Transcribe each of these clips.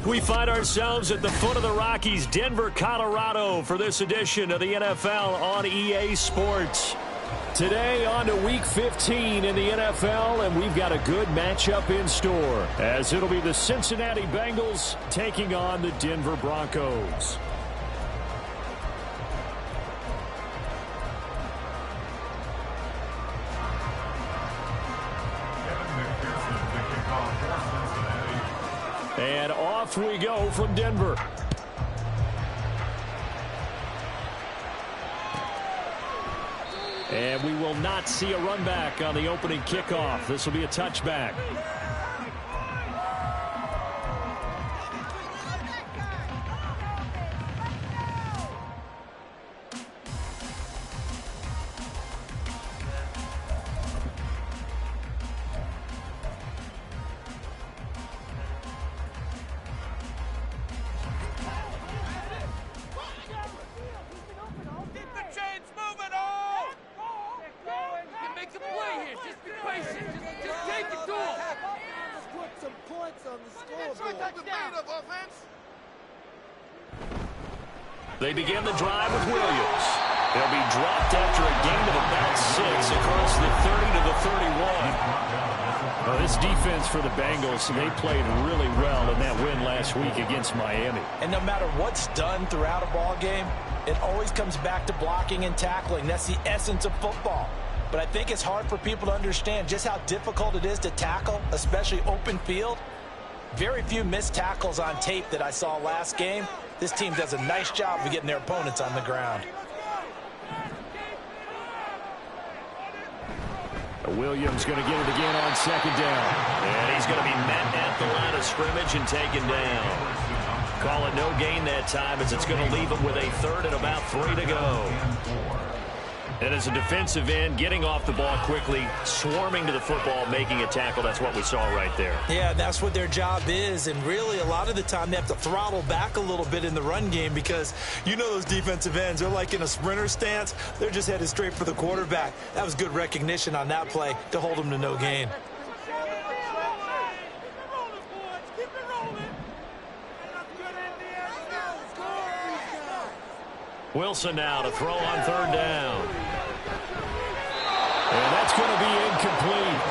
We find ourselves at the foot of the Rockies, Denver, Colorado, for this edition of the NFL on EA Sports. Today on to Week 15 in the NFL, and we've got a good matchup in store, as it'll be the Cincinnati Bengals taking on the Denver Broncos. And off we go from Denver. And we will not see a run back on the opening kickoff. This will be a touchback. They begin the drive with Williams. They'll be dropped after a gain of about 6 across the 30 to the 31. Well, this defense for the Bengals, they played really well in that win last week against Miami. And no matter what's done throughout a ball game, it always comes back to blocking and tackling. That's the essence of football. But I think it's hard for people to understand just how difficult it is to tackle, especially open field. Very few missed tackles on tape that I saw last game. This team does a nice job of getting their opponents on the ground. Williams going to get it again on second down. And he's going to be met at the line of scrimmage and taken down. Call it no gain that time, as it's going to leave him with a third and about 3 to go. And as a defensive end, getting off the ball quickly, swarming to the football, making a tackle, that's what we saw right there. Yeah, that's what their job is, and really a lot of the time they have to throttle back a little bit in the run game because you know those defensive ends, they're like in a sprinter stance. They're just headed straight for the quarterback. That was good recognition on that play to hold them to no gain. Wilson now to throw on third down. And that's going to be incomplete.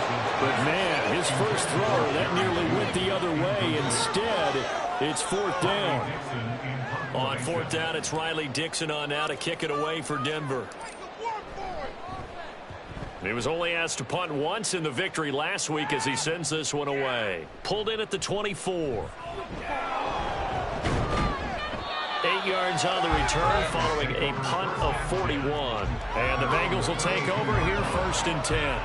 But, man, his first throw, that nearly went the other way. Instead, it's fourth down. On fourth down, it's Riley Dixon on now to kick it away for Denver. He was only asked to punt once in the victory last week as he sends this one away. Pulled in at the 24. 8 yards on the return following a punt of 41. And the Bengals will take over here 1st and 10.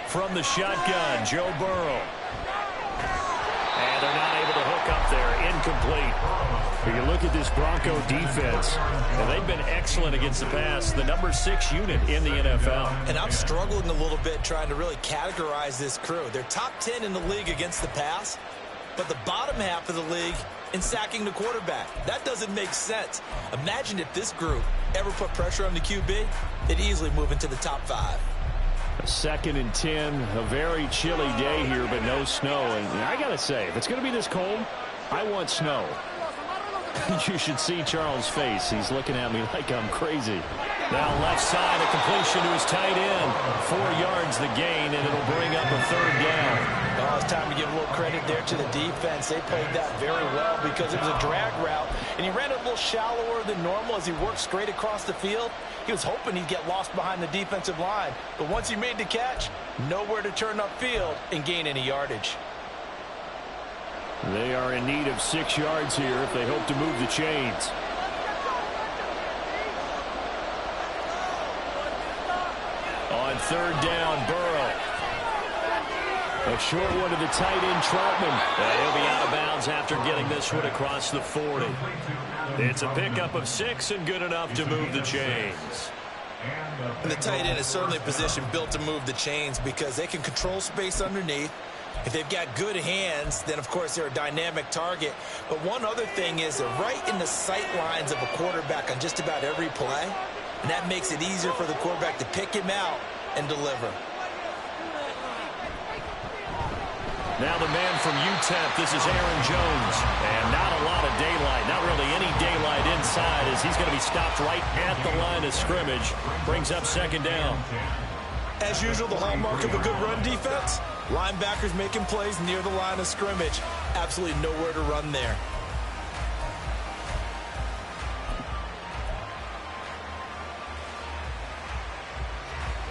From the shotgun, Joe Burrow. And they're not able to hook up there. Incomplete. You look at this Bronco defense, and they've been excellent against the pass, the number 6 unit in the NFL. And I'm struggling a little bit trying to really categorize this crew. They're top 10 in the league against the pass, but the bottom half of the league in sacking the quarterback. That doesn't make sense. Imagine if this group ever put pressure on the QB, they'd easily move into the top 5. A 2nd and 10, a very chilly day here, but no snow. And I got to say, if it's going to be this cold, I want snow. You should see Charles' face. He's looking at me like I'm crazy. Now left side, a completion to his tight end. 4 yards the gain, and it'll bring up a 3rd down. Oh, it's time to give a little credit there to the defense. They played that very well because it was a drag route, and he ran it a little shallower than normal as he worked straight across the field. He was hoping he'd get lost behind the defensive line, but once he made the catch, nowhere to turn upfield and gain any yardage. They are in need of 6 yards here if they hope to move the chains. On 3rd down, Burrow. A short one to the tight end, Troutman. He'll be out of bounds after getting this one across the 40. It's a pickup of 6 and good enough to move the chains. And the tight end is certainly a position built to move the chains because they can control space underneath. If they've got good hands, then, of course, they're a dynamic target. But one other thing is they're right in the sight lines of a quarterback on just about every play, and that makes it easier for the quarterback to pick him out and deliver. Now the man from UTEP, this is Aaron Jones. And not a lot of daylight, not really any daylight inside as he's going to be stopped right at the line of scrimmage. Brings up 2nd down. As usual, the hallmark of a good run defense, linebackers making plays near the line of scrimmage. Absolutely nowhere to run there.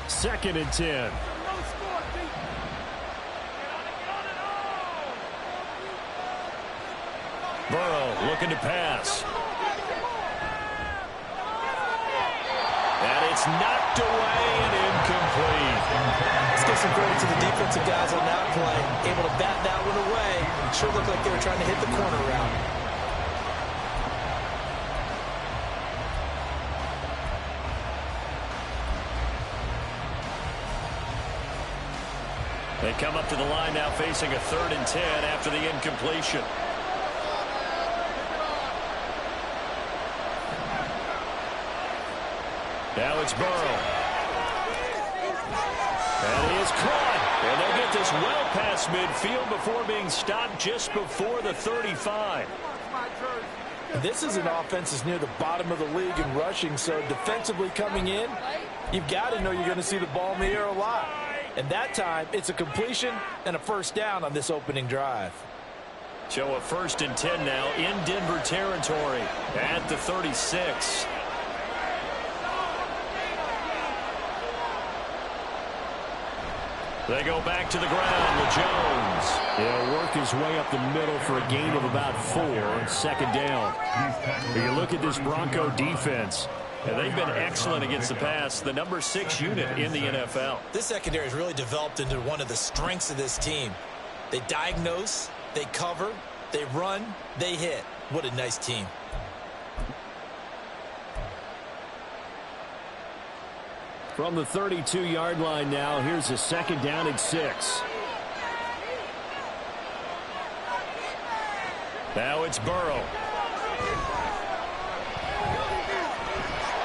Second and 10. Burrow looking to pass. And it's knocked away and incomplete. Let's give some credit to the defensive guys on that play. Able to bat that one away. It sure looked like they were trying to hit the corner route. They come up to the line now facing a 3rd and 10 after the incompletion. Now it's Burrow. And he is caught. And they'll get this well past midfield before being stopped just before the 35. This is an offense that's near the bottom of the league in rushing, so defensively coming in, you've got to know you're going to see the ball in the air a lot. And that time, it's a completion and a 1st down on this opening drive. So a 1st and 10 now in Denver territory at the 36. They go back to the ground with Jones. He'll work his way up the middle for a gain of about 4. 2nd down. You look at this Bronco defense, and they've been excellent against the pass, the number 6 unit in the NFL. This secondary has really developed into one of the strengths of this team. They diagnose, they cover, they run, they hit. What a nice team. From the 32-yard line now, here's a 2nd down and 6. Now it's Burrow.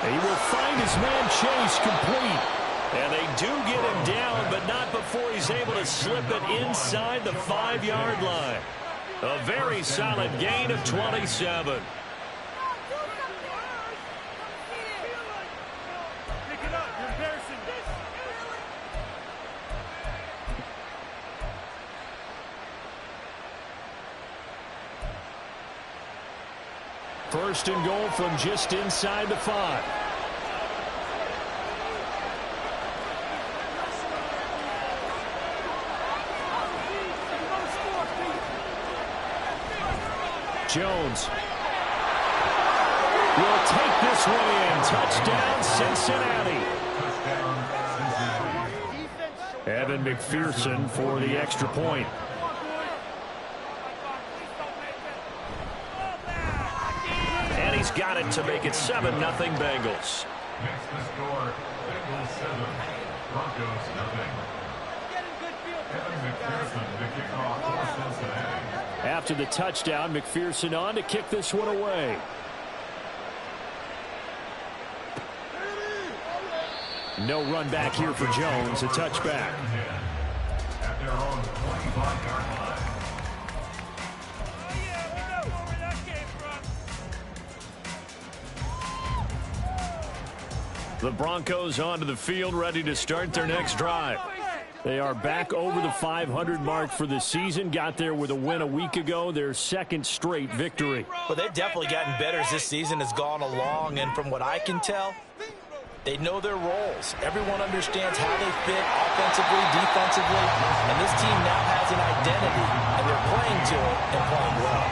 He will find his man Chase complete. And they do get him down, but not before he's able to slip it inside the 5-yard line. A very solid gain of 27. First and goal from just inside the 5. Jones will take this one in. Touchdown, Cincinnati. Evan McPherson for the extra point. got it to make it 7-0 Bengals. Makes the score Bengals 7, Broncos nothing. Evan McPherson to kick off for Cincinnati. After the touchdown, McPherson on to kick this one away. No run back here for Jones, a touchback. At their own 25-yard line. The Broncos onto the field, ready to start their next drive. They are back over the 500 mark for the season. Got there with a win a week ago, their second straight victory. Well, they've definitely gotten better as this season has gone along, and from what I can tell, they know their roles. Everyone understands how they fit offensively, defensively, and this team now has an identity, and they're playing to it and playing well.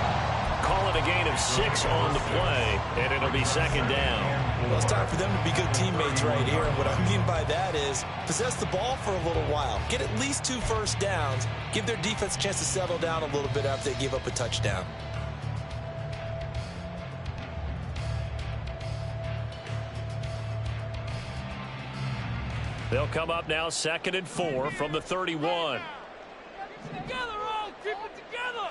Call it a gain of 6 on the play, and it'll be second down. Well, it's time for them to be good teammates right here, and what I mean by that is possess the ball for a little while, get at least 2 first downs, give their defense a chance to settle down a little bit after they give up a touchdown. They'll come up now 2nd and 4 from the 31. Together, all keep it together.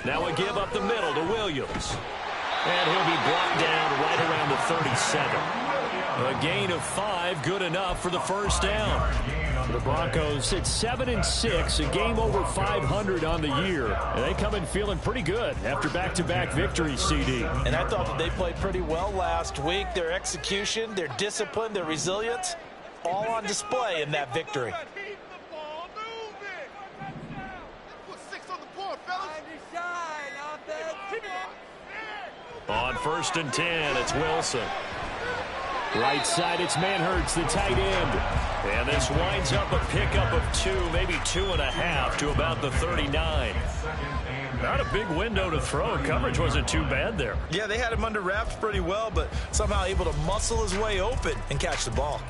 Now we give up the middle to Williams. And he'll be brought down right around the 37. A gain of 5, good enough for the first down. For the Broncos, it's 7-6, a game over 500 on the year. And they come in feeling pretty good after back-to-back victories, CD. And I thought that they played pretty well last week. Their execution, their discipline, their resilience, all on display in that victory. On 1st and 10, it's Wilson. Right side, it's Manhurts, the tight end. And this winds up a pickup of 2, maybe 2.5 to about the 39. Not a big window to throw. Coverage wasn't too bad there. Yeah, they had him under wraps pretty well, but somehow able to muscle his way open and catch the ball.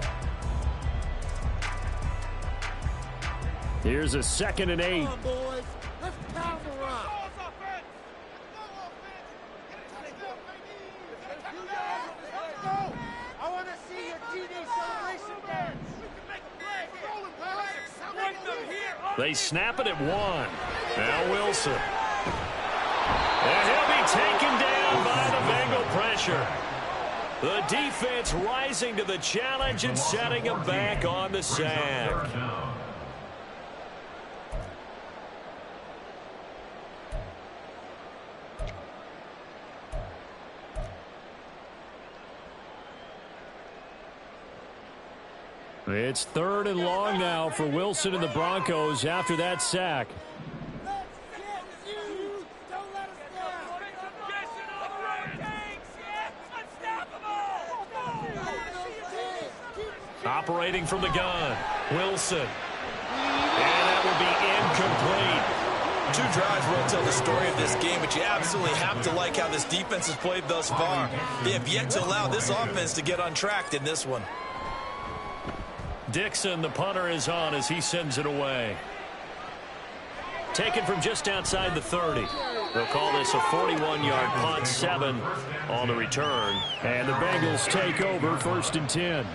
Here's a 2nd and 8. Come on, boys. Let's pound the rock. I want to see your TD celebration dance. They snap it at 1. Now Wilson. And he'll be taken down by the Bengal pressure. The defense rising to the challenge and setting him back on the sack. It's 3rd and long now for Wilson and the Broncos after that sack. Operating from the gun, Wilson. And that will be incomplete. 2 drives won't tell the story of this game, but you absolutely have to like how this defense has played thus far. They have yet to allow this offense to get untracked in this one. Dixon, the punter, is on as he sends it away. Taken from just outside the 30. They'll call this a 41-yard punt, 7 on the return. And the Bengals take over 1st and 10.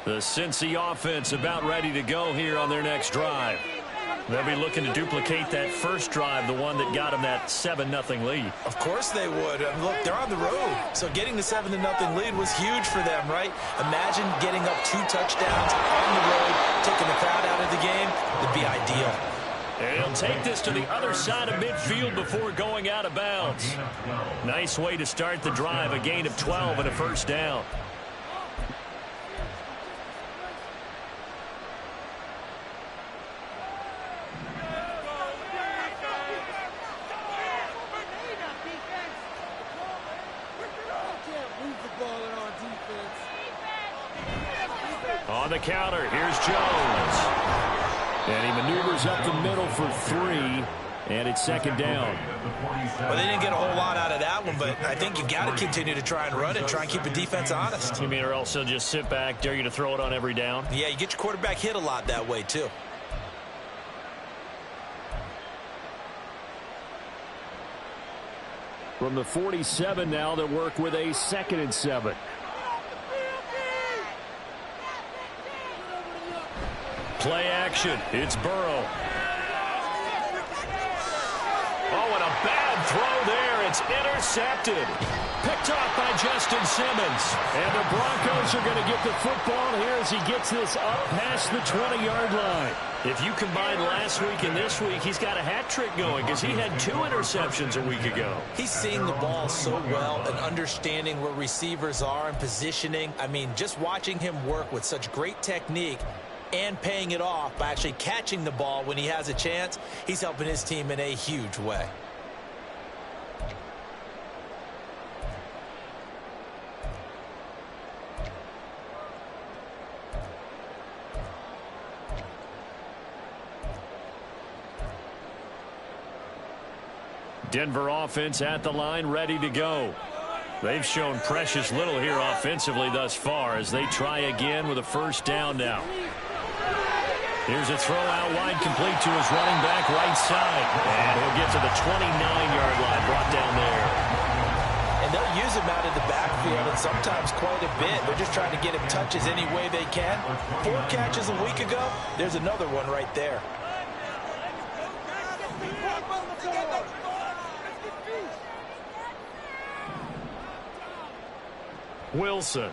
The Cincy offense about ready to go here on their next drive. They'll be looking to duplicate that first drive, the one that got them that 7-0 lead. Of course they would. Look, they're on the road, so getting the 7-0 lead was huge for them, right? Imagine getting up 2 touchdowns on the road, taking the crowd out of the game. It'd be ideal. And he'll take this to the other side of midfield before going out of bounds. Nice way to start the drive, a gain of 12 and a first down. On the counter, here's Jones. And he maneuvers up the middle for 3. And it's second down. Well, they didn't get a whole lot out of that one, but I think you've got to continue to try and run it, try and keep the defense honest. You mean, or else they'll just sit back, dare you to throw it on every down? Yeah, you get your quarterback hit a lot that way, too. From the 47 now, they'll work with a 2nd and 7. Play action. It's Burrow. Oh, and a bad throw there. It's intercepted. Picked off by Justin Simmons. And the Broncos are going to get the football here as he gets this up past the 20-yard line. If you combine last week and this week, he's got a hat trick going because he had 2 interceptions a week ago. He's seeing the ball so well and understanding where receivers are and positioning. I mean, just watching him work with such great technique and paying it off by actually catching the ball when he has a chance, he's helping his team in a huge way. Denver offense at the line, ready to go. They've shown precious little here offensively thus far as they try again with a first down now. Here's a throw out wide, complete to his running back right side. And he'll get to the 29-yard line, brought down there. And they'll use him out of the backfield and sometimes quite a bit. They're just trying to get him touches any way they can. 4 catches a week ago. There's another one right there. Wilson. And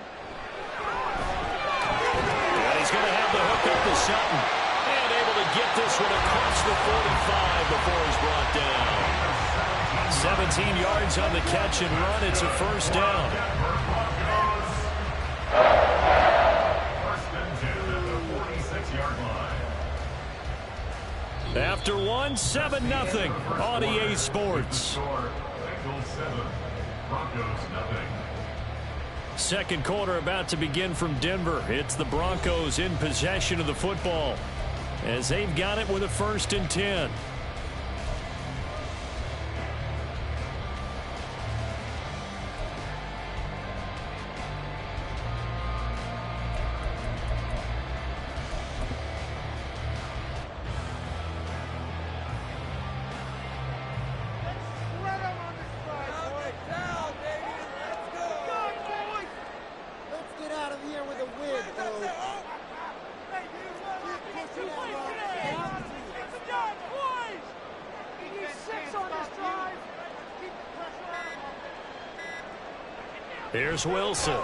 he's going to have the hook up to Sutton. And able to get this one across the 45 before he's brought down. 17 yards on the catch and run. It's a first down. First and 10 at the 46-yard line. After one, 7-0 on EA Sports. Bengals 7, Broncos 0. Second quarter about to begin from Denver. It's the Broncos in possession of the football as they've got it with a 1st and 10. Here's Wilson. The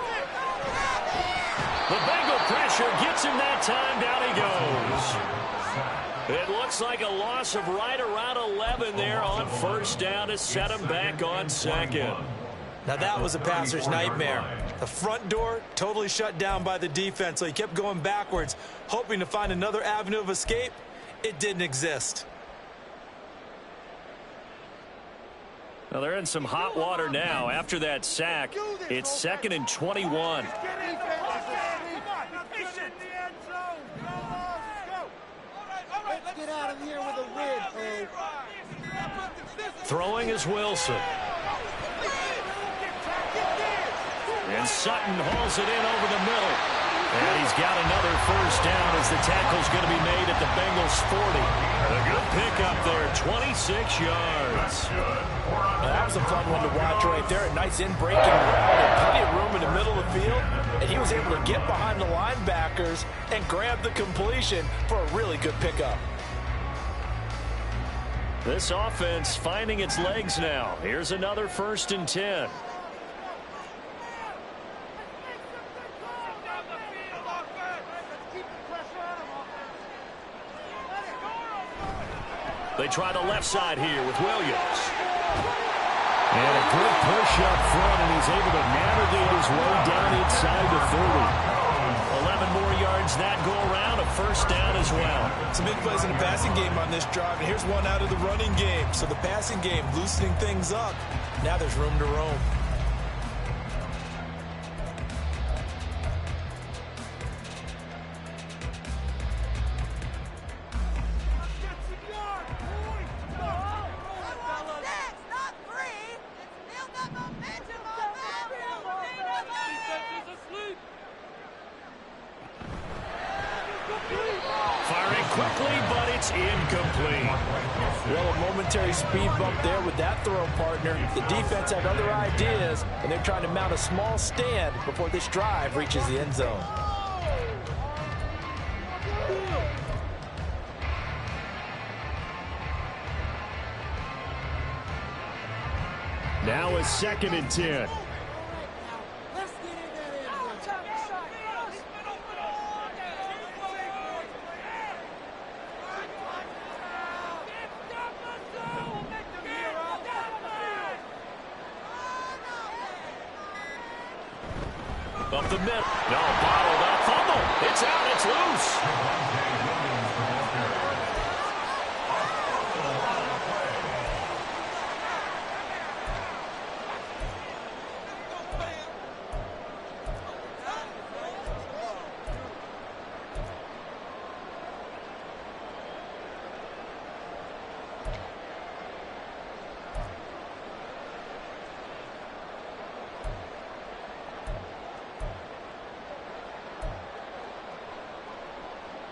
Bengal pressure gets him that time. Down he goes. It looks like a loss of right around 11 there on first down to set him back on 2nd. Now that was a passer's nightmare. The front door totally shut down by the defense, so he kept going backwards, hoping to find another avenue of escape. It didn't exist. Well, they're in some hot water now. After that sack, it's 2nd and 21. Get out of here with a win, Throwing is Wilson. And Sutton hauls it in over the middle. And he's got another first down as the tackle's going to be made at the Bengals 40. A good pickup there, 26 yards. Now, that was a fun one to watch right there. A nice in-breaking route and plenty of room in the middle of the field. And he was able to get behind the linebackers and grab the completion for a really good pickup. This offense finding its legs now. Here's another 1st and 10. They try the left side here with Williams. And a good push up front, and he's able to navigate his way down inside the 30. 11 more yards that go around, a first down as well. Some big plays in the passing game on this drive, and here's one out of the running game. So the passing game loosening things up. Now there's room to roam. quickly, but it's incomplete. Well, a momentary speed bump there with that throw, partner. The defense had other ideas, and they're trying to mount a small stand before this drive reaches the end zone. Now a 2nd and 10. Up the middle. No, bottled up. Fumble. It's out. It's loose.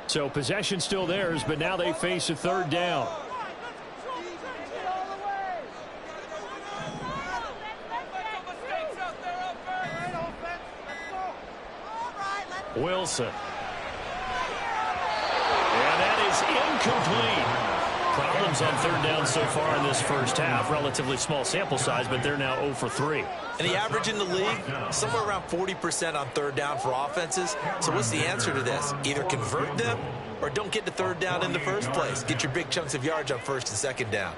So possession still theirs, but now they face a 3rd down. Wilson. And that is incomplete. Problems on 3rd down so far in this first half. Relatively small sample size, but they're now 0 for 3. And the average in the league, somewhere around 40% on 3rd down for offenses. So what's the answer to this? Either convert them or don't get to 3rd down in the first place. Get your big chunks of yards on 1st and 2nd down.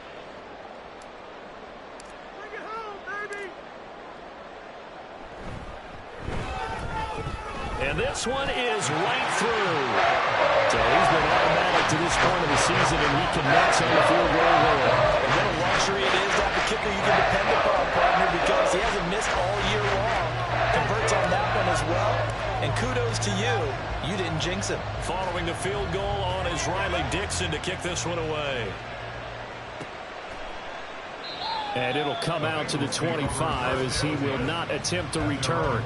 And this one is right through. So he's been automatic to this point of the season, and he connects on the field goal line. And what a luxury it is to have a kicker you can depend upon, partner, because he hasn't missed all year long. Converts on that one as well. And kudos to you. You didn't jinx him. Following the field goal on is Riley Dixon to kick this one away. And it'll come out to the 25 as he will not attempt to return.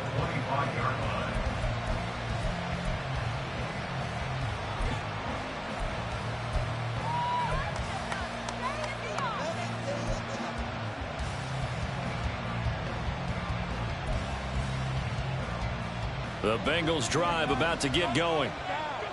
The Bengals drive about to get going.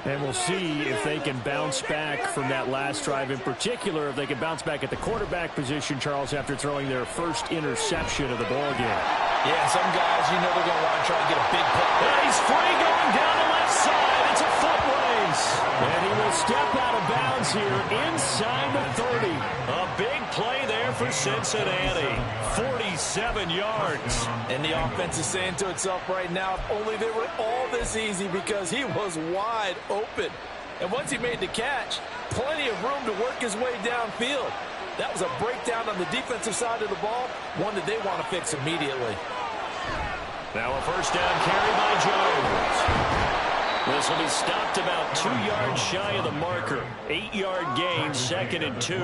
And we'll see if they can bounce back from that last drive in particular, if they can bounce back at the quarterback position, Charles, after throwing their first interception of the ball game. Yeah, some guys, you know they're going to want to try and get a big play. And he's free going down the left side. It's a foot race. And he will step out of bounds here inside the 30. A big play there for Cincinnati. 47 yards. And the offense is saying to itself right now, if only they were all this easy, because he was wide open. And once he made the catch, plenty of room to work his way downfield. That was a breakdown on the defensive side of the ball, one that they want to fix immediately. Now a first down carry by Jones. This will be stopped about 2 yards shy of the marker. 8-yard gain, 2nd and 2.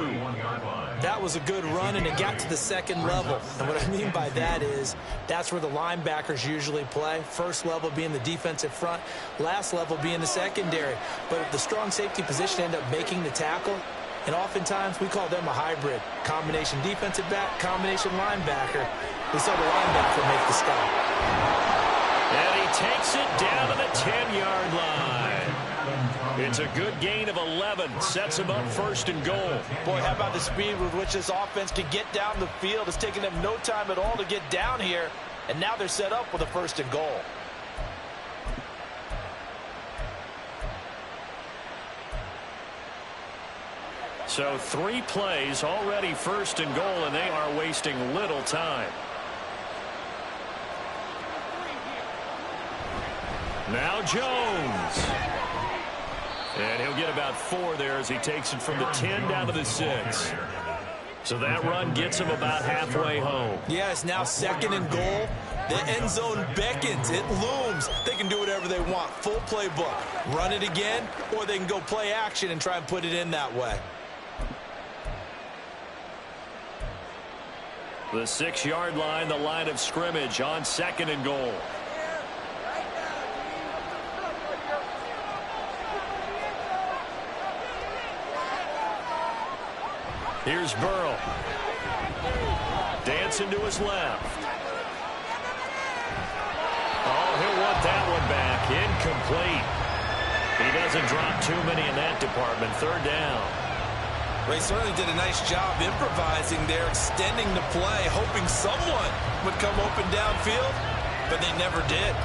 That was a good run, and it got to the 2nd level. And what I mean by that is that's where the linebackers usually play. First level being the defensive front, last level being the secondary. But if the strong safety position end up making the tackle, and oftentimes we call them a hybrid. Combination defensive back, combination linebacker. We saw the linebacker make the stop. And he takes it down to the 10-yard line. It's a good gain of 11. Sets him up 1st and goal. Boy, how about the speed with which this offense can get down the field? It's taken them no time at all to get down here. And now they're set up with a 1st and goal. So 3 plays, already 1st and goal, and they are wasting little time. Now Jones. And he'll get about 4 there as he takes it from the 10 down to the 6. So that run gets him about halfway home. Yeah, it's now 2nd and goal. The end zone beckons. It looms. They can do whatever they want. Full playbook. Run it again, or they can go play action and try and put it in that way. The 6-yard line, the line of scrimmage on 2nd and goal. Here's Burrow. Dancing to his left. Oh, he'll want that one back. Incomplete. He doesn't drop too many in that department. Third down. Ray certainly did a nice job improvising there, extending the play, hoping someone would come open downfield, but they never did.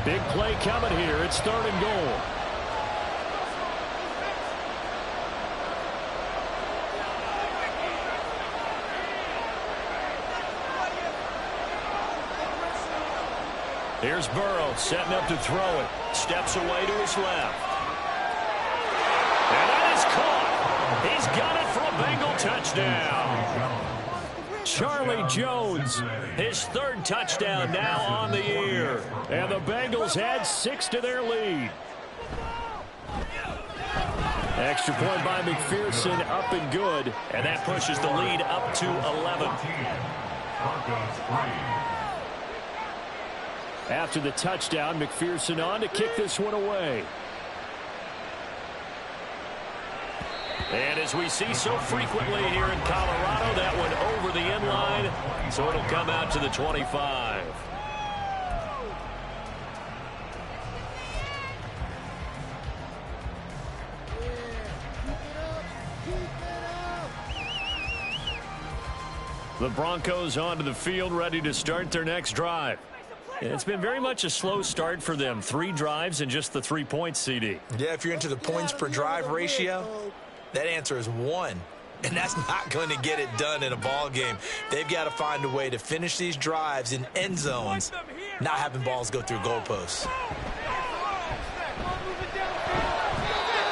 Big play coming here. It's 3rd and goal. Here's Burrow setting up to throw it. Steps away to his left. And that is caught. He's got it for a Bengal touchdown. Charlie Jones, his 3rd touchdown now on the year. And the Bengals add 6 to their lead. Extra point by McPherson, up and good. And that pushes the lead up to 11. After the touchdown, McPherson on to kick this one away. And as we see so frequently here in Colorado, that one over the end line, so it'll come out to the 25. The Broncos onto the field, ready to start their next drive. It's been very much a slow start for them. 3 drives and just the 3 points, CD. Yeah, if you're into the points per drive ratio, that answer is 1. And that's not going to get it done in a ball game. They've got to find a way to finish these drives in end zones, not having balls go through goalposts.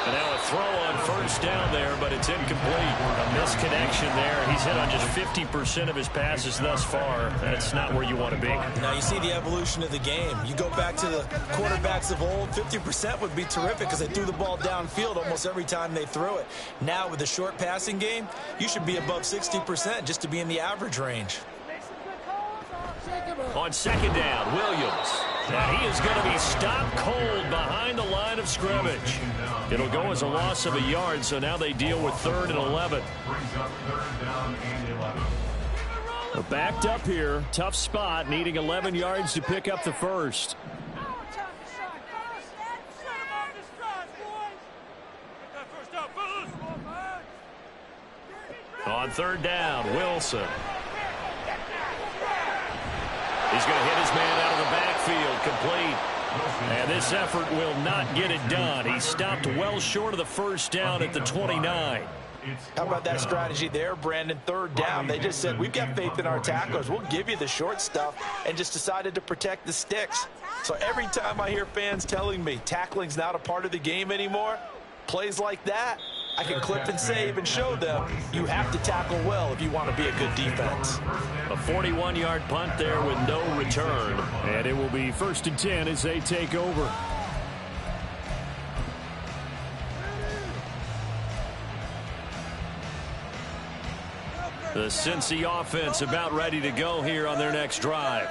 And now a throw on first down there, but it's incomplete. A misconnection there. He's hit on just 50% of his passes thus far. That's not where you want to be. Now you see the evolution of the game. You go back to the quarterbacks of old, 50% would be terrific because they threw the ball downfield almost every time they threw it. Now with the short passing game, you should be above 60% just to be in the average range. On 2nd down, Williams. And he is going to be stopped cold behind the line of scrimmage. It'll go as a loss of a yard, so now they deal with 3rd and 11. We're backed up here. Tough spot, needing 11 yards to pick up the first. On 3rd down, Wilson. He's going to hit his man out of the backfield, complete. And this effort will not get it done. He stopped well short of the first down at the 29. How about that strategy there, Brandon? 3rd down. They just said, we've got faith in our tacklers. We'll give you the short stuff, and just decided to protect the sticks. So every time I hear fans telling me tackling's not a part of the game anymore, plays like that, I can clip and save and show them you have to tackle well if you want to be a good defense. A 41-yard punt there with no return. And it will be 1st and 10 as they take over. The Cincy offense about ready to go here on their next drive.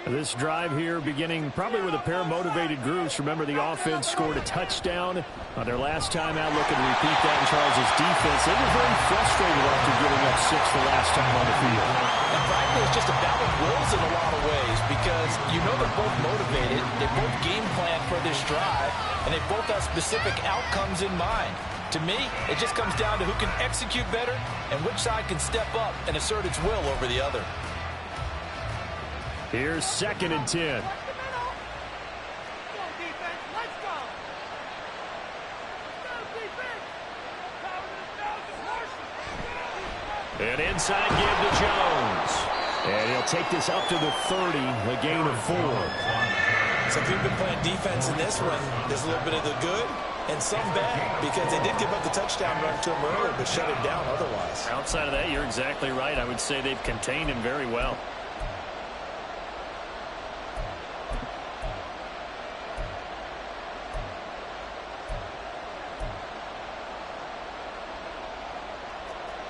This drive here beginning probably with a pair of motivated groups. Remember, the offense scored a touchdown on their last time out. Looking to repeat that in Charles' defense. They were very frustrated after giving up 6 the last time on the field. And frankly, it's just a battle of wills in a lot of ways because you know they're both motivated. They both game plan for this drive, and they both have specific outcomes in mind. To me, it just comes down to who can execute better and which side can step up and assert its will over the other. Here's 2nd and 10. An inside give to Jones. And he'll take this up to the 30, a gain of 4. So if you've been playing defense in this one, there's a little bit of the good and some bad because they did give up the touchdown run to him earlier but shut him down otherwise. Outside of that, you're exactly right. I would say they've contained him very well.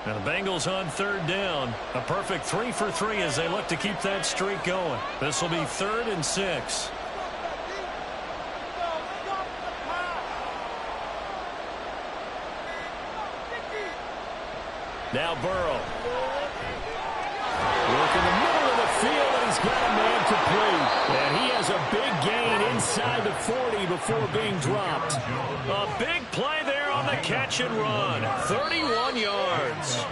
And the Bengals on third down. A perfect 3 for 3 as they look to keep that streak going. This will be 3rd and 6. Now Burrow. Work in the middle of the field, and he's got a man complete. And he has a big gain inside the 40 before being dropped. A big play there on the catch and run. 31 yards.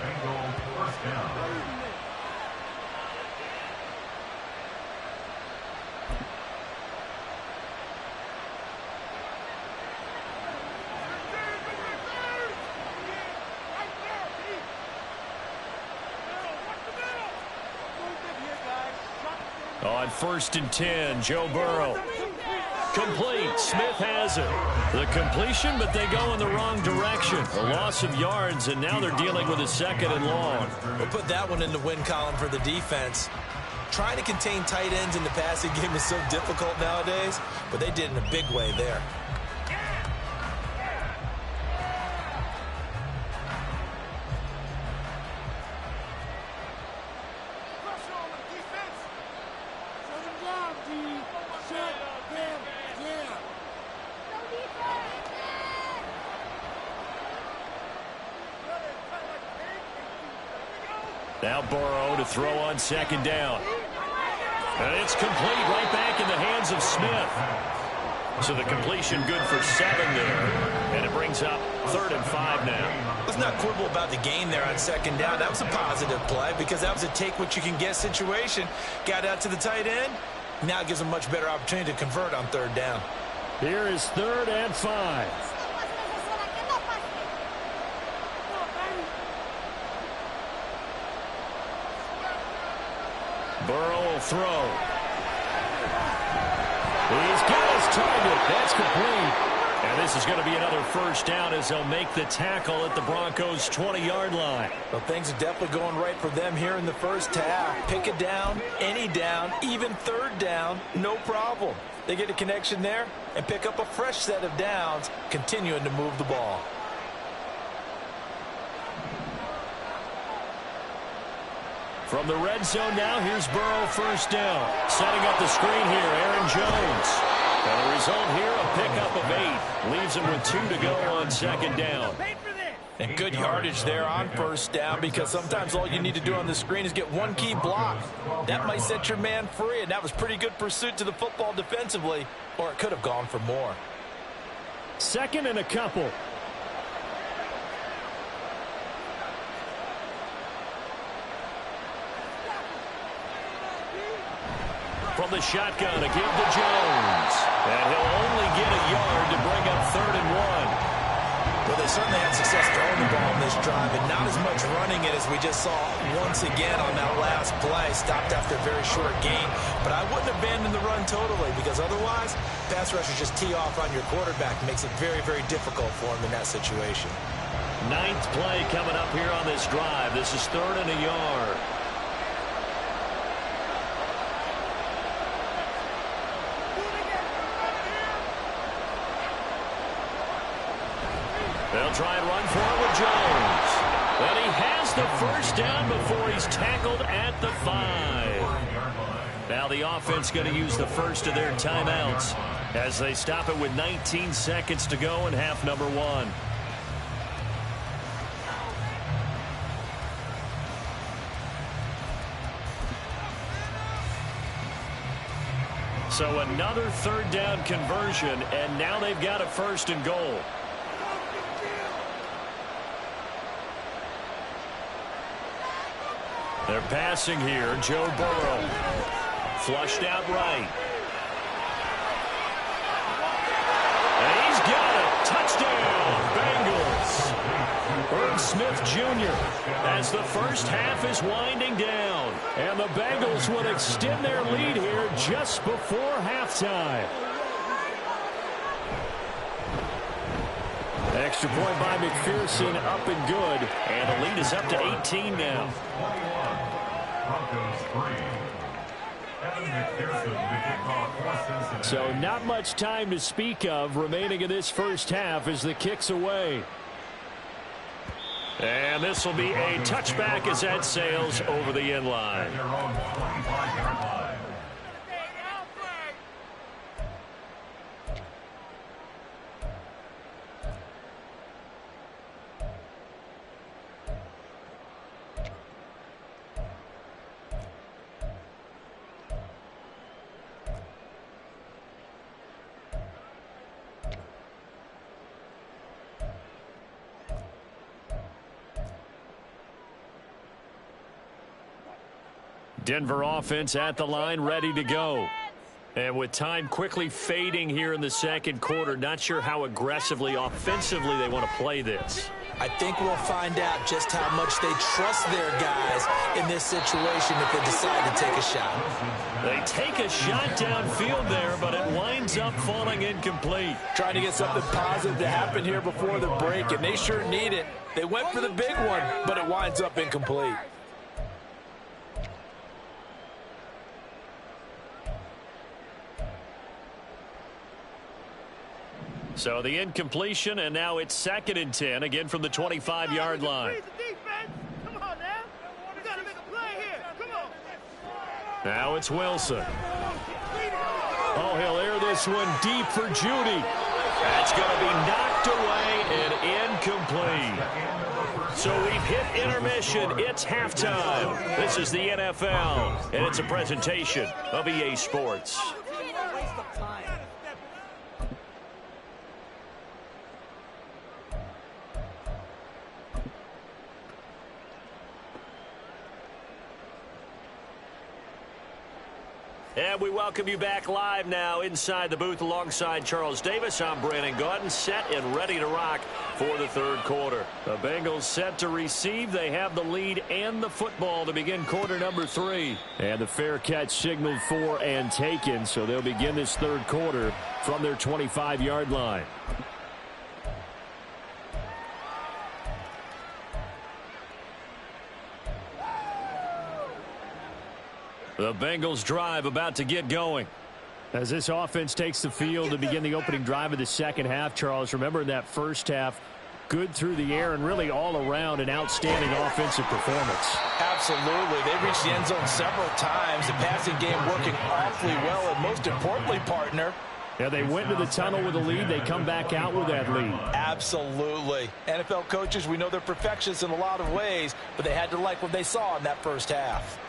On 1st and 10, Joe Burrow. Complete. Smith has it. The completion, but they go in the wrong direction. A loss of yards, and now they're dealing with a 2nd and long. We'll put that one in the win column for the defense. Trying to contain tight ends in the passing game is so difficult nowadays, but they did in a big way there. Now Burrow to throw on 2nd down. And it's complete right back in the hands of Smith. So the completion good for 7 there. And it brings up 3rd and 5 now. Let's not quibble about the gain there on 2nd down. That was a positive play because that was a take-what-you-can-get situation. Got out to the tight end. Now it gives them a much better opportunity to convert on 3rd down. Here is 3rd and 5. Burrow will throw. He's got his target. That's complete. And this is going to be another 1st down as they'll make the tackle at the Broncos' 20-yard line. Well, things are definitely going right for them here in the 1st half. Pick a down, any down, even 3rd down, no problem. They get a connection there and pick up a fresh set of downs, continuing to move the ball. From the red zone now, here's Burrow 1st down. Setting up the screen here, Aaron Jones. And the result here, a pickup of 8. Leaves him with 2 to go on 2nd down. And good yardage there on 1st down because sometimes all you need to do on the screen is get one key block. That might set your man free, and that was pretty good pursuit to the football defensively, or it could have gone for more. 2nd and a couple. From the shotgun, a give to Jones. And he'll only get a yard to bring up 3rd and 1. Well, they certainly had success throwing the ball in this drive, and not as much running it as we just saw once again on that last play. Stopped after a very short gain. But I wouldn't abandon the run totally because otherwise, pass rushers just tee off on your quarterback. Makes it very, very difficult for him in that situation. 9th play coming up here on this drive. This is 3rd and a yard. They'll try and run for it with Jones. And he has the 1st down before he's tackled at the 5. Now the offense going to use the first of their timeouts as they stop it with 19 seconds to go in half number 1. So another 3rd down conversion, and now they've got a 1st and goal. They're passing here. Joe Burrow. Flushed out right. And he's got it. Touchdown, Bengals. Irv Smith Jr. as the 1st half is winding down. And the Bengals would extend their lead here just before halftime. Extra point by McPherson, up and good. And the lead is up to 18 now. So not much time to speak of remaining in this 1st half as the kick's away. And this will be a touchback as that sails over the end line. Their own 25-yard line. Denver offense at the line, ready to go. And with time quickly fading here in the second quarter, not sure how aggressively, offensively they want to play this. I think we'll find out just how much they trust their guys in this situation if they decide to take a shot. They take a shot downfield there, but it winds up falling incomplete. Trying to get something positive to happen here before the break, and they sure need it. They went for the big one, but it winds up incomplete. So the incompletion, and now it's 2nd and 10, again from the 25-yard line. Come on now. We got to make a play here. Come on. Now it's Wilson. Oh, he'll air this one deep for Judy. That's going to be knocked away and incomplete. So we've hit intermission. It's halftime. This is the NFL, and it's a presentation of EA Sports. And we welcome you back live now inside the booth alongside Charles Davis. I'm Brandon Gaudin, set and ready to rock for the third quarter. The Bengals set to receive. They have the lead and the football to begin quarter number 3. And the fair catch signaled for and taken, so they'll begin this third quarter from their 25-yard line. The Bengals drive about to get going. As this offense takes the field to begin the opening drive of the second half, Charles, remember in that first half, good through the air and really all around an outstanding offensive performance. Absolutely. They reached the end zone several times. The passing game working awfully well, and most importantly, partner, yeah, they went to the tunnel with a lead. They come back out with that lead. Absolutely. NFL coaches, we know they're perfectionists in a lot of ways, but they had to like what they saw in that first half.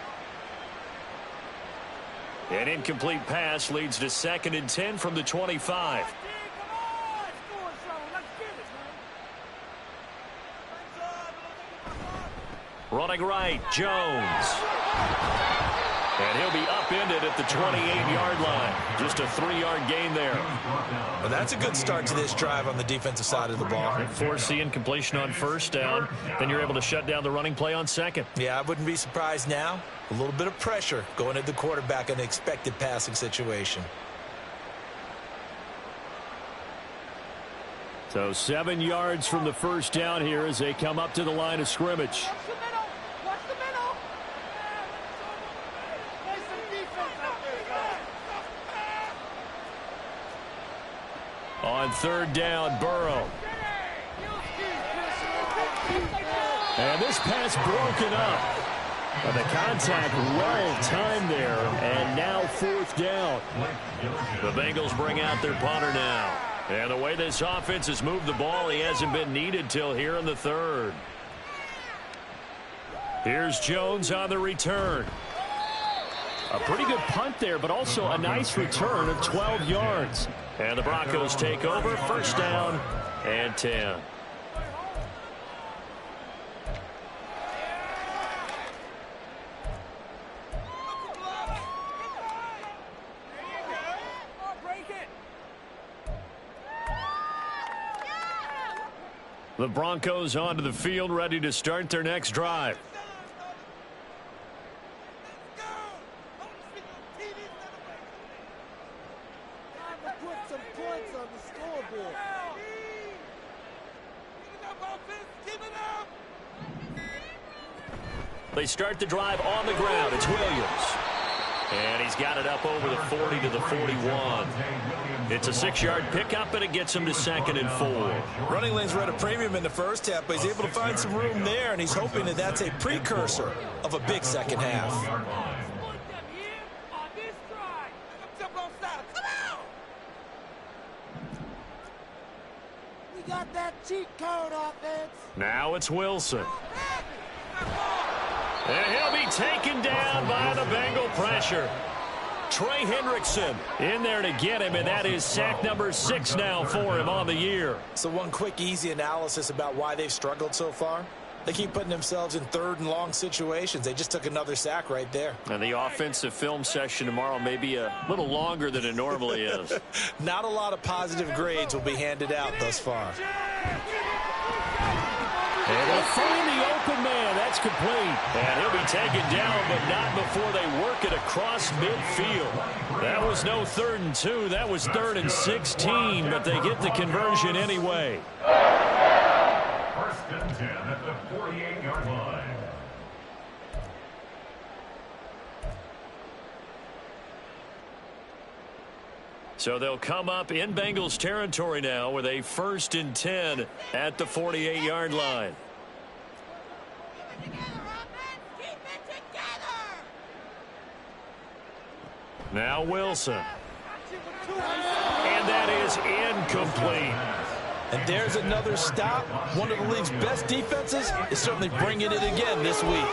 An incomplete pass leads to 2nd and 10 from the 25. Running right, Jones. And he'll be upended at the 28-yard line. Just a 3-yard gain there. Well, that's a good start to this drive on the defensive side of the ball. Force the incompletion on first down. Then you're able to shut down the running play on second. Yeah, I wouldn't be surprised now. A little bit of pressure going at the quarterback in an expected passing situation. So 7 yards from the first down here as they come up to the line of scrimmage. On third down, Burrow. And this pass broken up. The contact well timed there, and now 4th down. The Bengals bring out their punter now. And the way this offense has moved the ball, he hasn't been needed till here in the 3rd. Here's Jones on the return. A pretty good punt there, but also a nice return of 12 yards. And the Broncos take over, 1st down and 10. The Broncos onto the field, ready to start their next drive. They start the drive on the ground. It's Williams. And he's got it up over the 40 to the 41. It's a 6-yard pickup, and it gets him to 2nd and 4. Running lanes were at a premium in the first half, but he's able to find some room there, and he's hoping that that's a precursor of a big second half. We got that cheat code offense. Now it's Wilson. And he'll be taken down by the Bengal pressure. Trey Hendrickson in there to get him, and that is sack number 6 now for him on the year. So one quick, easy analysis about why they've struggled so far. They keep putting themselves in 3rd and long situations. They just took another sack right there. And the offensive film session tomorrow may be a little longer than it normally is. Not a lot of positive grades will be handed out thus far. And they'll find the open man. That's complete. And he'll be taken down, but not before they work it across midfield. That was no 3rd and 2. That was 3rd and 16, but they get the conversion anyway. 1st and 10 at the 48-yard line. So they'll come up in Bengals territory now with a 1st and 10 at the 48-yard line. Now Wilson. And that is incomplete. And there's another stop. One of the league's best defenses is certainly bringing it again this week.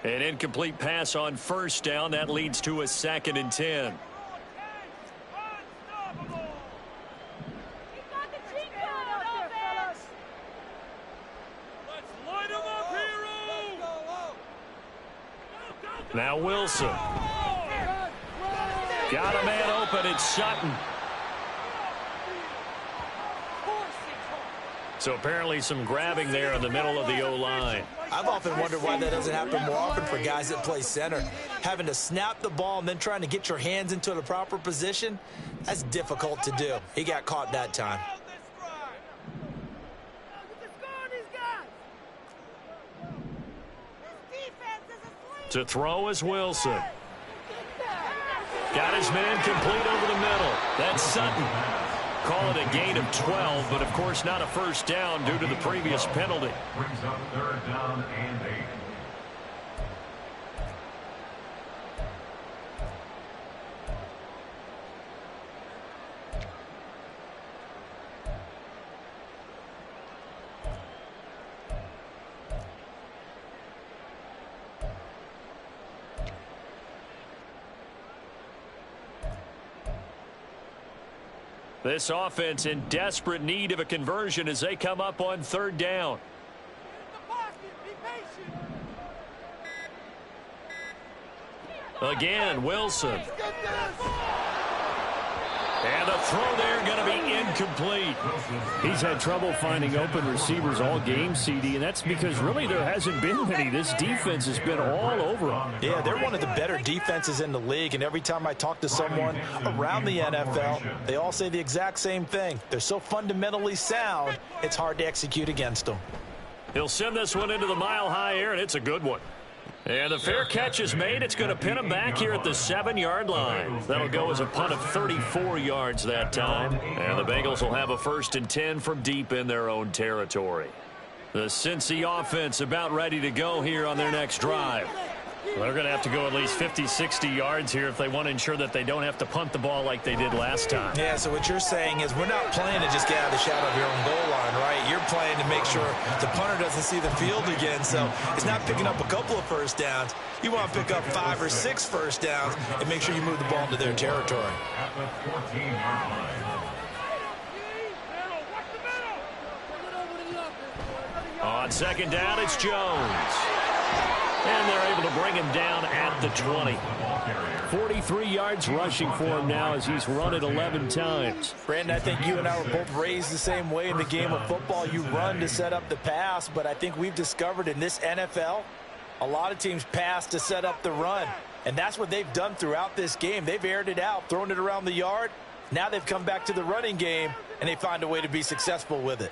An incomplete pass on 1st down. That leads to a 2nd and 10. Now Wilson. Got a man open. It's Sutton. So apparently some grabbing there in the middle of the O-line. I've often wondered why that doesn't happen more often for guys that play center. Having to snap the ball and then trying to get your hands into the proper position, that's difficult to do. He got caught that time. To throw is Wilson. Got his man complete over the middle. That's Sutton. Call it a gain of 12, but of course not a 1st down due to the previous penalty. Brings up 3rd down and 8. This offense in desperate need of a conversion as they come up on 3rd down. Again, Wilson. And the throw there going to be incomplete. He's had trouble finding open receivers all game, CD, and that's because really there hasn't been many. This defense has been all over them. Yeah, they're one of the better defenses in the league, and every time I talk to someone around the NFL, they all say the exact same thing. They're so fundamentally sound, it's hard to execute against them. He'll send this one into the mile-high air, and it's a good one. And the fair catch is made. It's going to pin him back here at the 7-yard line. That'll go as a punt of 34 yards that time. And the Bengals will have a 1st and 10 from deep in their own territory. The Cincy offense about ready to go here on their next drive. They're going to have to go at least 50, 60 yards here if they want to ensure that they don't have to punt the ball like they did last time. Yeah, so what you're saying is we're not playing to just get out of the shadow of your own goal line, right? You're playing to make sure the punter doesn't see the field again. So it's not picking up a couple of 1st downs. You want to pick up 5 or 6 1st downs and make sure you move the ball into their territory. At the 14-yard line. On 2nd down, it's Jones. And they're able to bring him down at the 20. 43 yards rushing for him now as he's run it 11 times. Brandon, I think you and I were both raised the same way in the game of football. You run to set up the pass, but I think we've discovered in this NFL, a lot of teams pass to set up the run. And that's what they've done throughout this game. They've aired it out, thrown it around the yard. Now they've come back to the running game, and they find a way to be successful with it.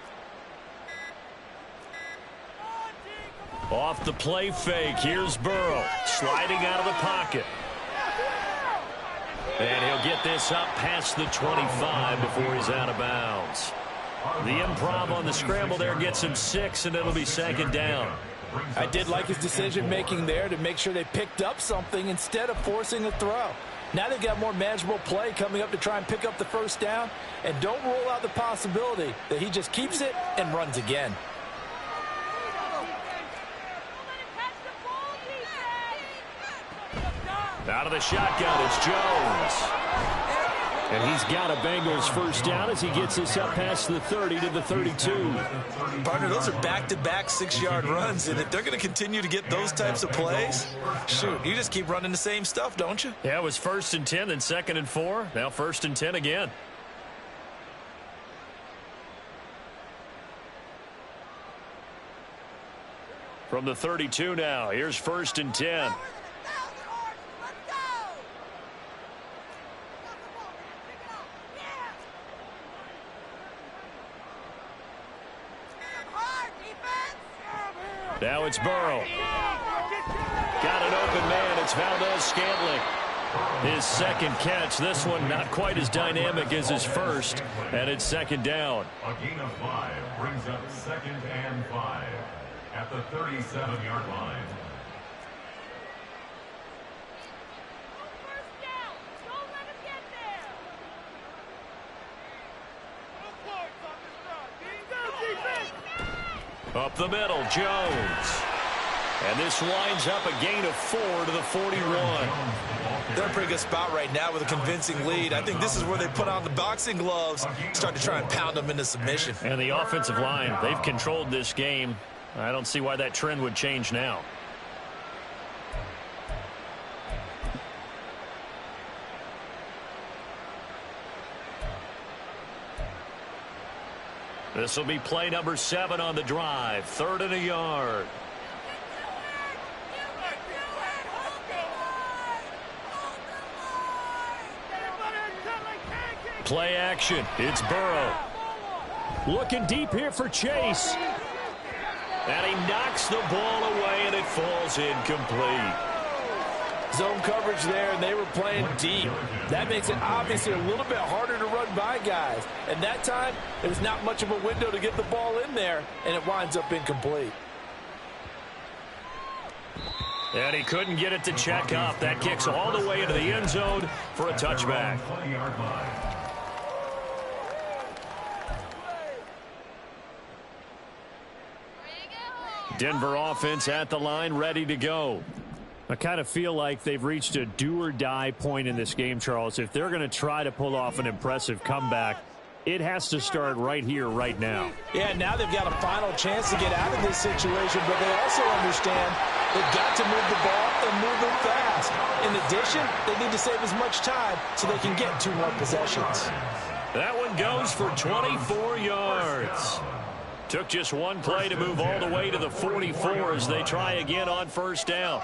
Off the play fake, here's Burrow, sliding out of the pocket. And he'll get this up past the 25 before he's out of bounds. The improv on the scramble there gets him 6, and it'll be second down. I did like his decision-making there to make sure they picked up something instead of forcing a throw. Now they've got more manageable play coming up to try and pick up the first down, and don't rule out the possibility that he just keeps it and runs again. Out of the shotgun, it's Jones. And he's got a Bengals first down as he gets this up past the 30 to the 32. Partner, those are back-to-back 6-yard runs, and if they're going to continue to get those types of plays, shoot, you just keep running the same stuff, don't you? Yeah, it was 1st and 10, then 2nd and 4, now 1st and 10 again. From the 32 now, here's 1st and 10. Now it's Burrow. Got an open man. It's Valdez-Scantling. His second catch. This one not quite as dynamic as his first. And it's second down. A gain of 5 brings up 2nd and 5 at the 37-yard line. Up the middle, Jones. And this winds up a gain of 4 to the 41. They're in a pretty good spot right now with a convincing lead. I think this is where they put on the boxing gloves, start to try and pound them into submission. And the offensive line, they've controlled this game. I don't see why that trend would change now. This will be play number 7 on the drive. 3rd and a yard. Play action. It's Burrow. Looking deep here for Chase. And he knocks the ball away, and it falls incomplete. Zone coverage there, and they were playing deep. That makes it obviously a little bit harder to run by guys. And that time, there was not much of a window to get the ball in there, and it winds up incomplete. And he couldn't get it to check up. That kicks all the way into the end zone for a touchback. Denver offense at the line, ready to go. I kind of feel like they've reached a do-or-die point in this game, Charles. If they're going to try to pull off an impressive comeback, it has to start right here, right now. Yeah, now they've got a final chance to get out of this situation, but they also understand they've got to move the ball and move it fast. In addition, they need to save as much time so they can get 2 more possessions. That one goes for 24 yards. Took just one play to move all the way to the 44 as they try again on first down.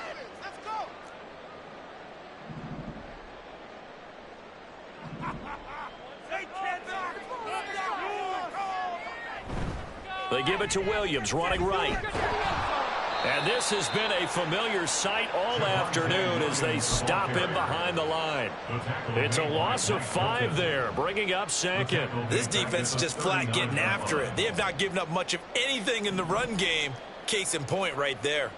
They give it to Williams, running right. And this has been a familiar sight all afternoon as they stop him behind the line. It's a loss of 5 there, bringing up 2nd. This defense is just flat getting after it. They have not given up much of anything in the run game. Case in point right there.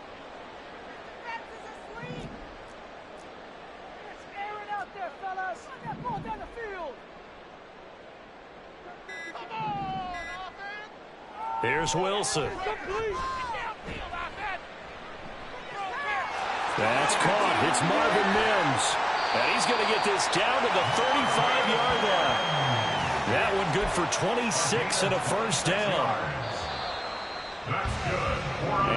Here's Wilson. That's caught. It's Marvin Mims. And he's going to get this down to the 35-yard line. That one good for 26 and a first down.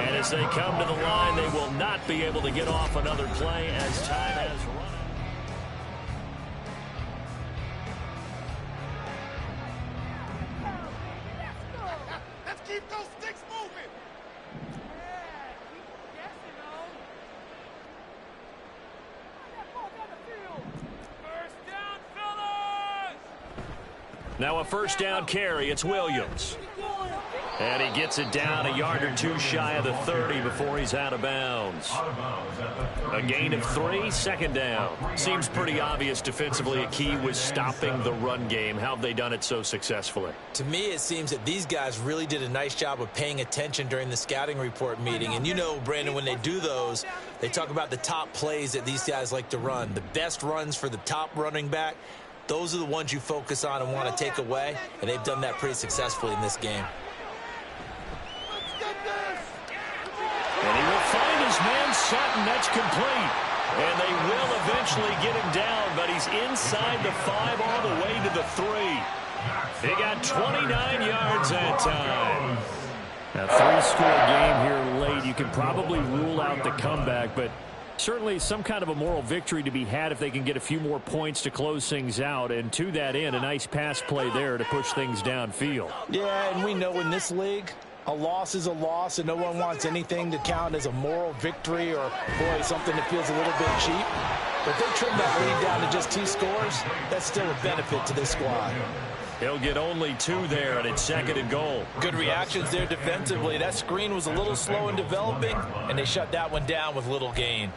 And as they come to the line, they will not be able to get off another play as time has run. Keep those sticks moving. First down, fellas! Now a first down carry. It's Williams. And he gets it down a yard or two shy of the 30 before he's out of bounds. A gain of 3, second down. Seems pretty obvious defensively a key was stopping the run game. How have they done it so successfully? To me, it seems that these guys really did a nice job of paying attention during the scouting report meeting. And you know, Brandon, when they do those, they talk about the top plays that these guys like to run. The best runs for the top running back, those are the ones you focus on and want to take away. And they've done that pretty successfully in this game. And he will find his man Sutton. That's complete. And they will eventually get him down, but he's inside the 5 all the way to the 3. He got 29 yards that time. A 3-score game here late. You can probably rule out the comeback, but certainly some kind of a moral victory to be had if they can get a few more points to close things out. And to that end, a nice pass play there to push things downfield. Yeah, and we know in this league, a loss is a loss, and no one wants anything to count as a moral victory or, boy, something that feels a little bit cheap. But if they trim that lead down to just 2 scores, that's still a benefit to this squad. He'll get only 2 there, and it's 2nd and goal. Good reactions there defensively. That screen was a little slow in developing, and they shut that one down with little gain.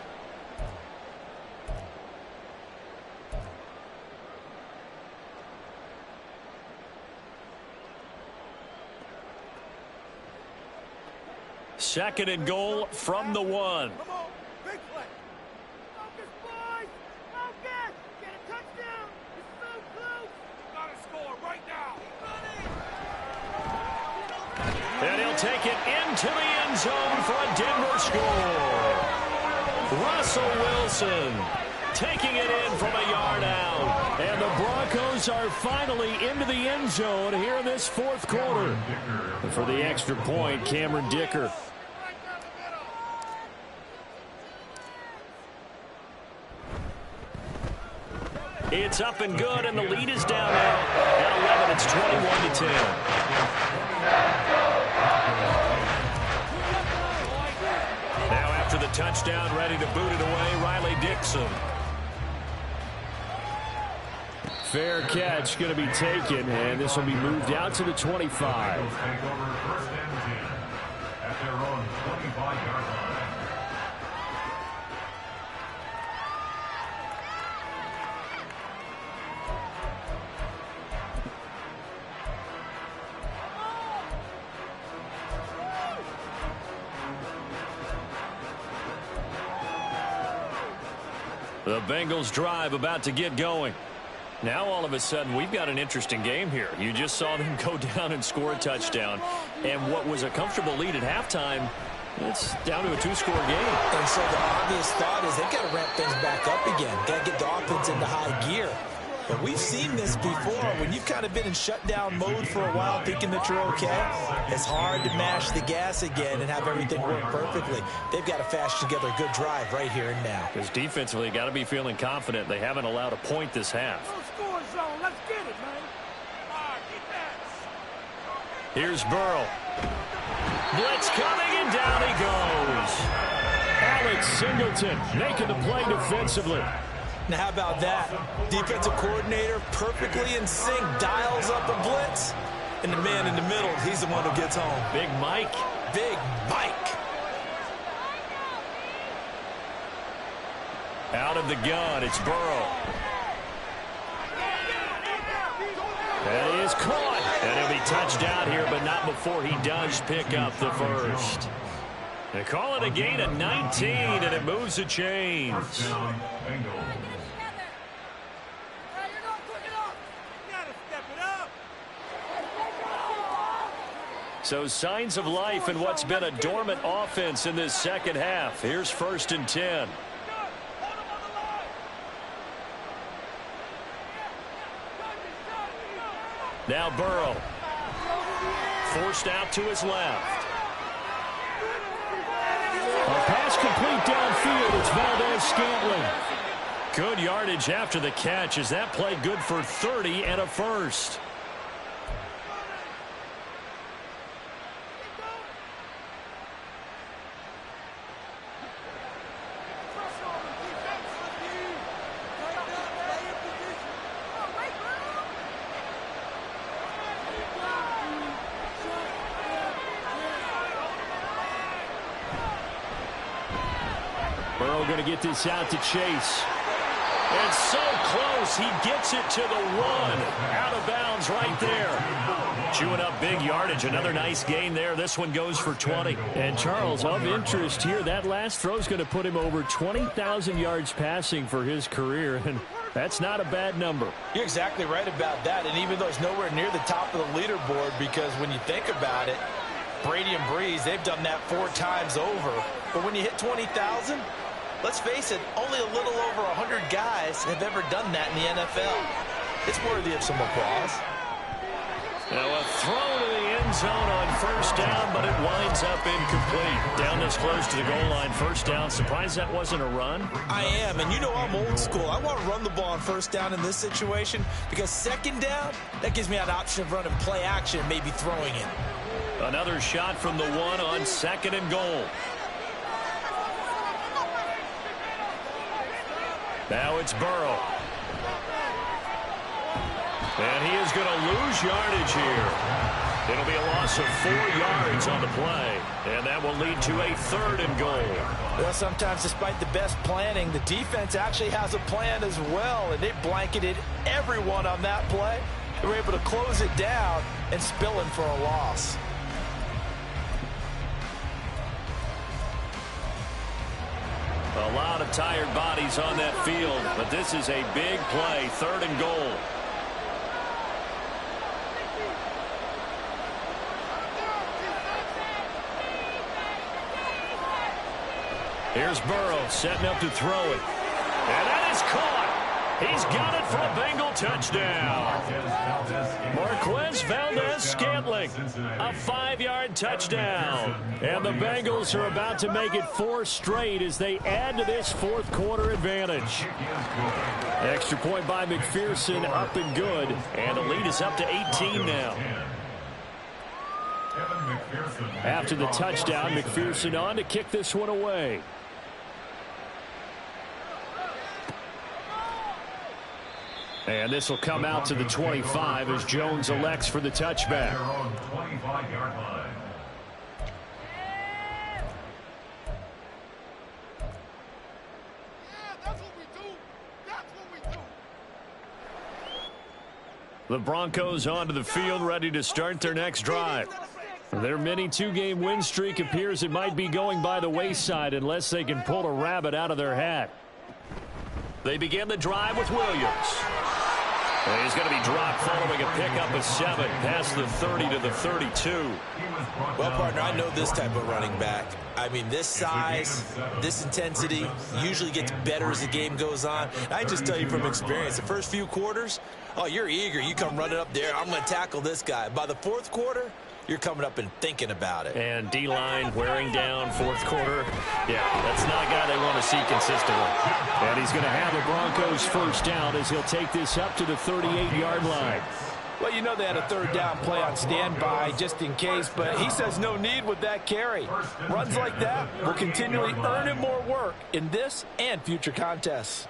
Second and goal from the 1. Come on, big play. Focus, boys. Focus. Get a touchdown. It's so close. Gotta score right now. And he'll take it into the end zone for a Denver score. Russell Wilson taking it in from a yard out. And the Broncos are finally into the end zone here in this 4th quarter. And for the extra point, Cameron Dicker. It's up and good, and the lead is down now. At 11, it's 21-10. Now after the touchdown, ready to boot it away, Riley Dixon. Fair catch going to be taken, and this will be moved out to the 25. At their own 25-yard line. The Bengals drive about to get going. Now all of a sudden we've got an interesting game here. You just saw them go down and score a touchdown. And what was a comfortable lead at halftime, it's down to a 2-score game. And so the obvious thought is they've got to ramp things back up again. Got to get the offense into high gear. But we've seen this before. When you've kind of been in shutdown mode for a while thinking that you're okay, it's hard to mash the gas again and have everything work perfectly. They've got to fashion together a good drive right here and now. Because defensively, got to be feeling confident. They haven't allowed a point this half. Score zone. Let's get it, man. All right, get that. Here's Burrow. Blitz coming, and down he goes. Alex Singleton making the play defensively. Now, how about that? Defensive coordinator perfectly in sync, dials up a blitz, and the man in the middle, he's the one who gets home. Big Mike. Big Mike. Out of the gun, it's Burrow. And he is caught. And he'll be touched out here, but not before he does pick up the first. They call it a gain of 19, and it moves the chains. First down, Bengals. So signs of life in what's been a dormant offense in this second half. Here's 1st and 10. Now Burrow. Forced out to his left. A pass complete downfield. It's Valdez-Scantling. Good yardage after the catch. Is that play good for 30 and a first? Burrow going to get this out to Chase. And so close, he gets it to the 1. Out of bounds right there. Chewing up big yardage. Another nice gain there. This one goes for 20. And Charles, of interest here, that last throw is going to put him over 20,000 yards passing for his career. And that's not a bad number. You're exactly right about that. And even though it's nowhere near the top of the leaderboard, because when you think about it, Brady and Breeze, they've done that 4 times over. But when you hit 20,000, let's face it, only a little over 100 guys have ever done that in the NFL. It's worthy of some applause. Now a throw to the end zone on first down, but it winds up incomplete. Down this close to the goal line, first down. Surprised that wasn't a run? I am, and you know I'm old school. I want to run the ball on first down in this situation because second down, that gives me an option of running play action, maybe throwing it. Another shot from the 1 on 2nd and goal. Now it's Burrow. And he is going to lose yardage here. It'll be a loss of 4 yards on the play. And that will lead to a 3rd and goal. Well, sometimes despite the best planning, the defense actually has a plan as well. And they blanketed everyone on that play. They were able to close it down and spill in for a loss. A lot of tired bodies on that field, but this is a big play, 3rd and goal. Here's Burrow setting up to throw it. And that is caught. He's got it for a Bengal touchdown. Marquez Valdez-Scantling, a 5-yard touchdown. And the Bengals are about to make it 4 straight as they add to this 4th quarter advantage. Extra point by McPherson, up and good. And the lead is up to 18 now. After the touchdown, McPherson on to kick this one away. And this will come out to the 25 as Jones elects for the touchback. The Broncos onto the field, ready to start their next drive. Their mini 2-game win streak appears it might be going by the wayside unless they can pull a rabbit out of their hat. They begin the drive with Williams. And he's going to be dropped following a pickup of 7 past the 30 to the 32. Well, partner, I know this type of running back. I mean, this size, this intensity usually gets better as the game goes on. I just tell you from experience, the first few quarters, oh, you're eager. You come running up there. I'm going to tackle this guy. By the 4th quarter, you're coming up and thinking about it. And D-line wearing down 4th quarter. Yeah, that's not a guy they want to see consistently. And he's going to have the Broncos first down as he'll take this up to the 38-yard line. Well, you know they had a 3rd down play on standby just in case, but he says no need with that carry. Runs like that will continually earn him more work in this and future contests.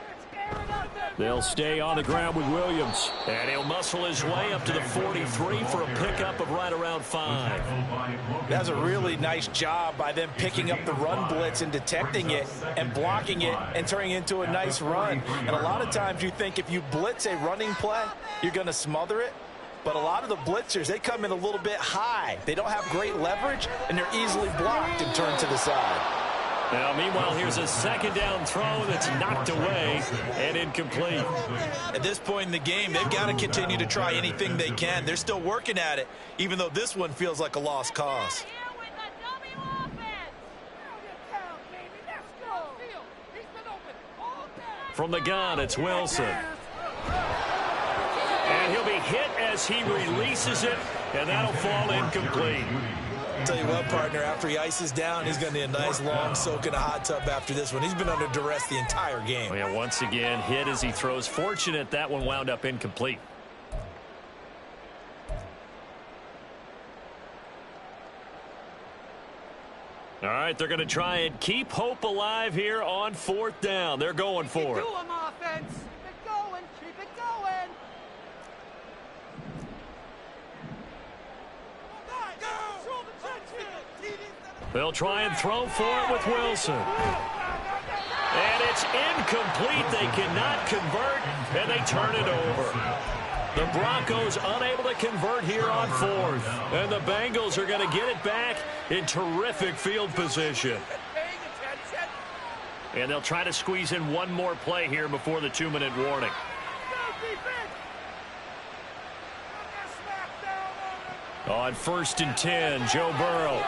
They'll stay on the ground with Williams. And he'll muscle his way up to the 43 for a pickup of right around 5. That's a really nice job by them picking up the run blitz and detecting it and blocking it and turning it into a nice run. And a lot of times you think if you blitz a running play, you're going to smother it. But a lot of the blitzers, they come in a little bit high. They don't have great leverage, and they're easily blocked and turned to the side. Now, meanwhile, here's a 2nd down throw that's knocked away and incomplete. At this point in the game, they've got to continue to try anything they can. They're still working at it, even though this one feels like a lost cause. From the gun, it's Wilson. And he'll be hit as he releases it, and that'll fall incomplete. Tell you what, partner, after he ices down, he's going to need a nice long soak in a hot tub after this one. He's been under duress the entire game. Oh, yeah, once again, hit as he throws. Fortunate that one wound up incomplete. All right, they're going to try and keep hope alive here on 4th down. They're going for it. Keep it offense. Keep it going. Keep it going. They'll try and throw for it with Wilson. It's incomplete. They cannot convert, and they turn it over. The Broncos unable to convert here on fourth. And the Bengals are going to get it back in terrific field position. And they'll try to squeeze in one more play here before the 2-minute warning. On 1st and 10, Joe Burrow.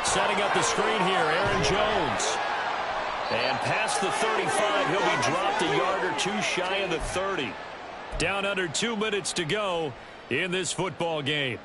Setting up the screen here, Aaron Jones. And past the 35, he'll be dropped a yard or two shy of the 30. Down under 2 minutes to go in this football game.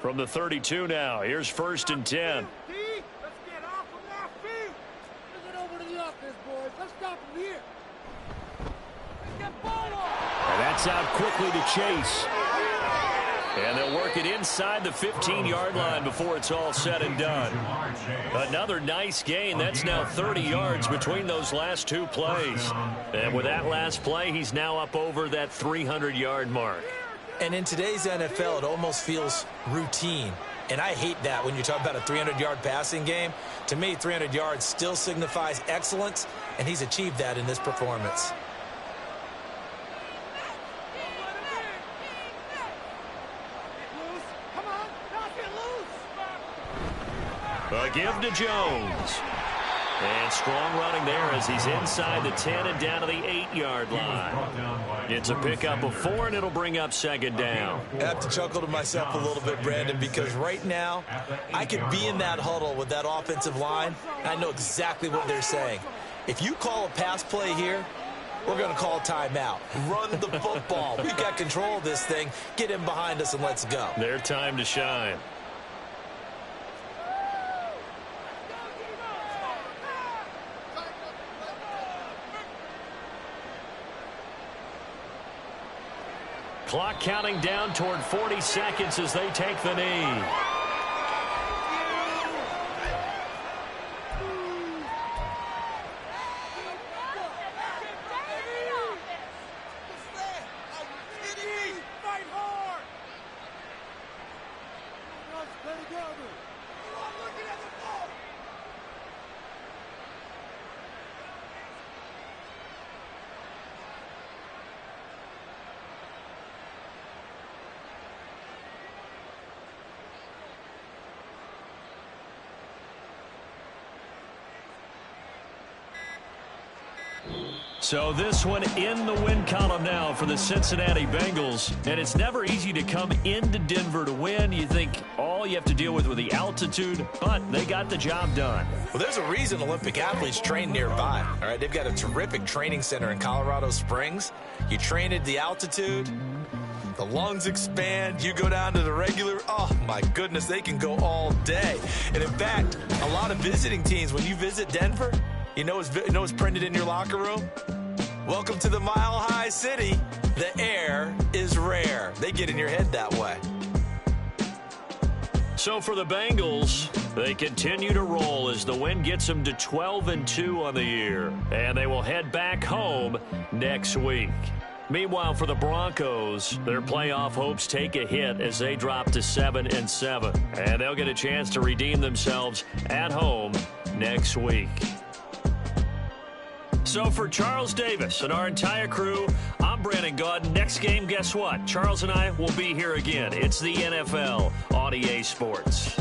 From the 32 now, here's 1st and 10. Let's get off of our feet. Let's get over to the offense, boys. Let's stop them here. Let's get ball off. And that's out quickly to Chase. And they'll work it inside the 15-yard line before it's all said and done. Another nice gain. That's now 30 yards between those last two plays. And with that last play, he's now up over that 300-yard mark. And in today's NFL, it almost feels routine. And I hate that when you talk about a 300-yard passing game. To me, 300 yards still signifies excellence, and he's achieved that in this performance. A give to Jones. And strong running there as he's inside the 10 and down to the 8-yard line. It's a pickup of 4, and it'll bring up 2nd down. I have to chuckle to myself a little bit, Brandon, because right now I could be in that huddle with that offensive line. I know exactly what they're saying. If you call a pass play here, we're going to call timeout. Run the football. We've got control of this thing. Get in behind us and let's go. Their time to shine. Clock counting down toward 40 seconds as they take the knee. So this one in the win column now for the Cincinnati Bengals. And it's never easy to come into Denver to win. You think all you have to deal with the altitude, but they got the job done. Well, there's a reason Olympic athletes train nearby. All right, they've got a terrific training center in Colorado Springs. You train at the altitude, the lungs expand, you go down to the regular, oh my goodness, they can go all day. And in fact, a lot of visiting teams, when you visit Denver, you know what's printed in your locker room? Welcome to the Mile High City. The air is rare. They get in your head that way. So for the Bengals, they continue to roll as the win gets them to 12-2 on the year. And they will head back home next week. Meanwhile, for the Broncos, their playoff hopes take a hit as they drop to 7-7. And they'll get a chance to redeem themselves at home next week. So for Charles Davis and our entire crew, I'm Brandon Gaudin. Next game, guess what? Charles and I will be here again. It's the NFL on EA Sports.